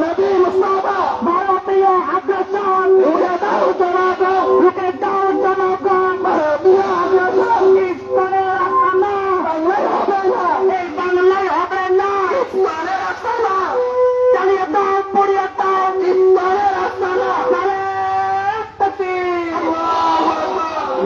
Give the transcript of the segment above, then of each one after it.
নবী মুস্তাফা ভারতীয় আগ্রাসন রুখে দাও জনগণ, রুখে দাও জনগণ। ভারতীয় আগ্রাসন ইসলামের আস্তানা বাংলায় হবে না, এই বাংলায় হবে না। ইসলামের আস্তানা চালিয়ে দাও, পড়িয়ে দাও ইসলামের আস্তানা।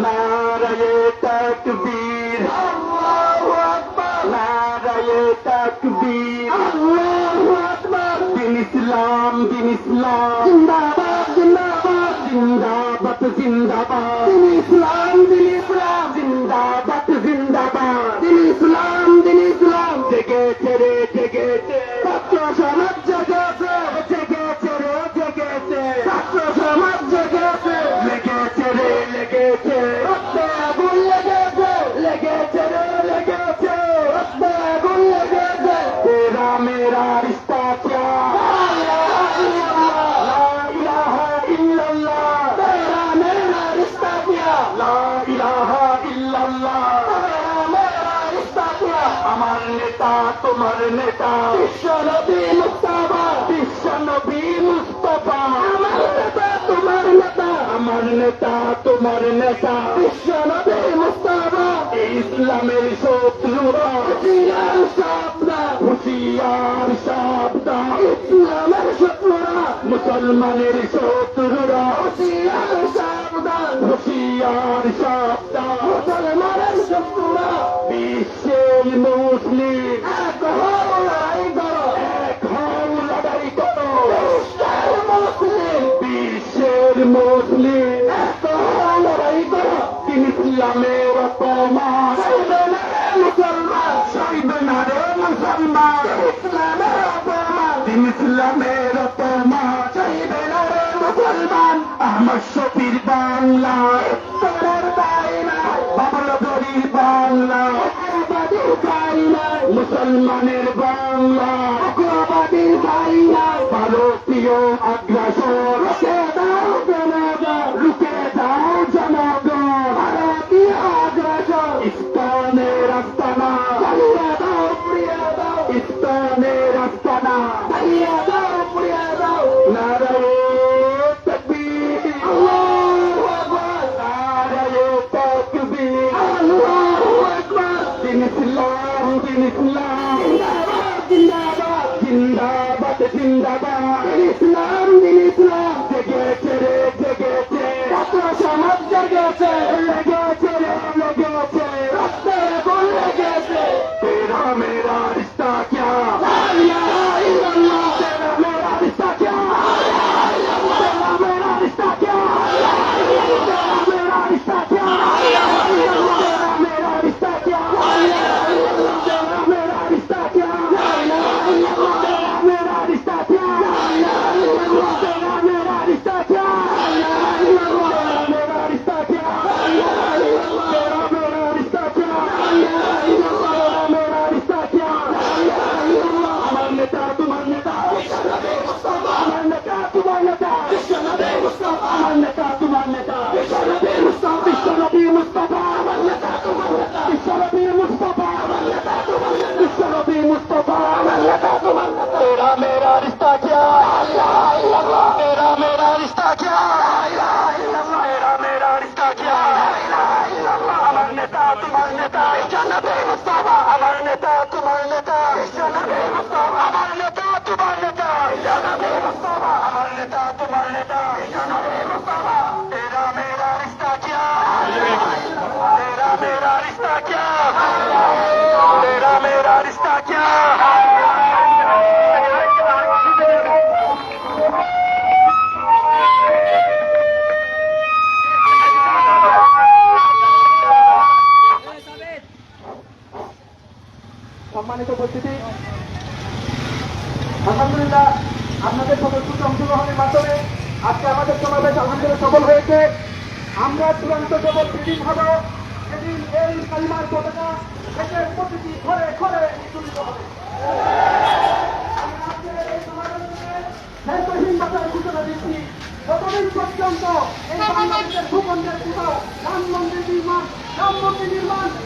নারায়ে তাকবীর, আল্লাহু আকবার, নারায়ে তাকবীর, আল্লাহু আকবার। দিন ইসলাম, দিন ইসলাম, জিন্দাবাদ জিন্দাবাদ, জিন্দাবাদ জিন্দাবাদ। দিন ইসলাম, দিন ইসলাম, জিন্দাবাদ জিন্দাবাদ। দিন ইসলাম, দিন ইসলাম। জেগেছে রে জেগেছে ছাত্র সমাজ, জেগেছে জেগেছে রে জেগেছে ছাত্র সমাজ, জেগেছে লেগেছে রে লেগেছে রক্তে আগুন লেগেছে, লেগেছে রে লেগেছে রক্তে আগুন লেগেছে। তেরা মেরা রিश्ता क्या, ला इलाहा इल्लल्लाह, तेरा मेरा रिश्ता क्या, ला इलाहा इल्लल्लाह, तेरा मेरा रिश्ता क्या। আমার নেতা তোমার নেতা বিশ্ব নবী মুস্তাফা, বিশ্ব নবী মুস্তাফা। আমার নেতা তোমার নেতা, আমার নেতা তোমার নেতা বিশ্ব নবী মুস্তাফা। ইসলামের শত্রুরা হুঁশিয়ার সাবধান, হুঁশিয়ার সাবধান। ইসলামের শত্রুরা, মুসলমানের শত্রুরা হুঁশিয়ার সাবধান, হুঁশিয়ার সাবধান। মুসলমানের শত্রুরা বিশ্বের মুসলিম এক হও লড়াই করো, এক হও লড়াই করো। বিশ্বের মুসলিম, বিশ্বের মুসলিম এক হও লড়াই করো। দিন ইসলামের অপমান সইবে না রে মুসলমান, সইবে না রে মুসলমান। ইসলামের অপমান, দিন ইসলামের অপমান সইবে না রে মুসলমান। আহমদ শফির বাংলা ইফতারের বাইনা, বাবর গরির বাংলা আবাদির বাইনা, মুসলমানের বাংলা আবাদির বাইনা। ভারতীয় আগ্রাসন রুখে দাও জনগণ, রুখে দাও জনগণ। ভারতীয় আগ্রাসন ইসলামের আস্তানা চালিয়ে দাও, পুড়িয়ে দাও ইসলামের আস্তানা চালিয়ে দাও, পুড়িয়ে দাও। নারায়ে তাকবীর, আল্লাহু আকবার, নারায়ে তাকবীর, আল্লাহু আকবার। দিন ইসলাম, দিন ইসলাম, জিন্দাবাদ জিন্দাবাদ, জিন্দাবাদ জিন্দাবাদ। দিন ইসলাম, দিন ইসলাম। জেগেছে রে জেগেছে ছাত্র সমাজ, জেগেছে লেগেছে রে লেগেছে রক্তে আগুন লেগেছে। তেরা মেরা রিश्ता क्या, ला इलाहा इल्लल्लाह, तेरा मेरा रिश्ता क्या, तेरा मेरा रिश्ता क्या, तेरा मेरा रिश्ता क्या, तेरा मेरा रिश्ता क्या, तेरा मेरा रिश्ता क्या, तेरा मेरा रिश्ता क्या, तेरा मेरा रिश्ता क्या, तेरा मेरा रिश्ता क्या, तेरा मेरा रिश्ता क्या, तेरा मेरा रिश्ता क्या। আমার নেতা তোমার নেতা বিশ্ব নবী মুস্তাফা, আমার নেতা তোমার নেতা বিশ্ব নবী মুস্তাফা, আমার নেতা তোমার নেতা বিশ্ব নবী মুস্তাফা, বিশ্ব নবী মুস্তাফা, আমার নেতা তোমার নেতা বিশ্ব নবী মুস্তাফা, আমার নেতা তোমার নেতা বিশ্ব নবী মুস্তাফা, আমার নেতা তোমার নেতা। তেরা মেরা রিश्ता क्या, ला इलाहा इल्लल्लाह, तेरा मेरा रिश्ता क्या, ला इलाहा इल्लल्लाह, तेरा मेरा रिश्ता क्या, ला इलाहा इल्लल्लाह। আমার নেতা তোমার নেতা বিশ্ব নবী মুস্তাফা, আমার নেতা তোমার নেতা বিশ্ব নবী মুস্তাফা, আমার নেতা তোমার নেতা বিশ্ব নবী মুস্তাফা, আমার নেতা তোমার নেতা বিশ্ব নবী মুস্তাফা। তেরা মেরা রিश्ता क्या, तेरा मेरा रिश्ता क्या, तेरा मेरा रिश्ता क्या। সম্মানিত উপস্থিতি, আলহামদুলিল্লাহ আপনাদের সদস্য অংশগ্রহণের মাধ্যমে আজকে আমাদের সমাবেশ আলহামদুলিল্লাহ সফল হয়েছে। আমরা চূড়ান্ত যখন সেদিন হব, সেদিন এই কালিমার পতাকা দেশের প্রতিটি ঘরে ঘরে উত্তোলিত হবে। আমি আজকের এই সমাবেশ থেকে দায়িত্বহীনতার সূচনা দিচ্ছি। যতদিন পর্যন্ত এই বাংলাদেশের ভূখণ্ডের কোথাও রাম মন্দির নির্মাণ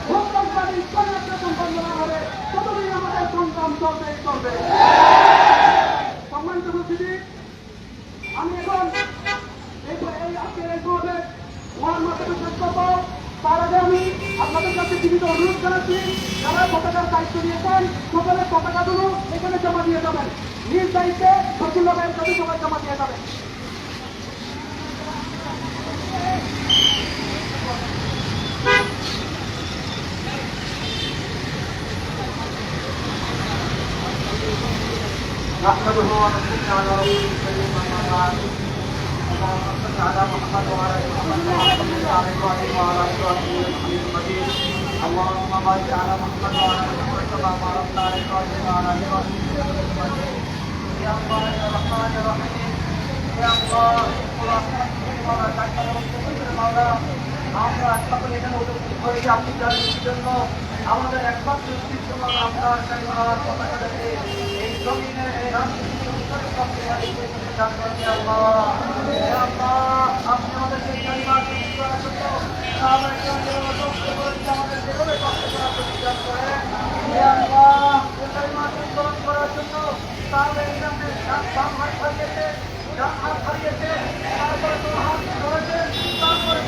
ভোটবাদী সম্পন্ন না হবে, ততদিন আমাদের সংগ্রাম চলতেই চলবে। সম্মানিত উপস্থিতি, ফকির ভাইয়ের কাছে সবাই জমা দিয়ে যাবেন। نحمده ونصلي على رسوله الكريم أما بعد اللهم صل على محمد وعلى آل محمد كما صليت على إبراهيم وعلى آل إبراهيم إنك حميد مجيد اللهم بارك على محمد وعلى آل محمد كما باركت على إبراهيم وعلى آل إبراهيم إنك حميد مجيد يا الله يا رحمن يا رحيم يا الله برحمتك ولا تكلم المولى আমরা সকলে এখানে উপস্থিত হয়েছি আপনি জানেন জন্য আমাদের একমাত্র উদ্দেশ্য হলো আমরা কালিমার পতাকা দেখে এই জমিনে এই রাজনীতি উত্তরে পক্ষে দান করি আল্লাহ। হে আল্লাহ, আপনি আমাদেরকে এই কালিমার প্রতিষ্ঠা করার জন্য আমরা আমাদের যেভাবে কষ্ট করার প্রতিষ্ঠা করেন। হে আল্লাহ, এই কালিমার উত্তোলন করার জন্য তাহলে এই সামনে বাম হাত হারিয়েছে, ডান হাত হারিয়েছে, তারপরে তো হাত ধরেছে, তারপরে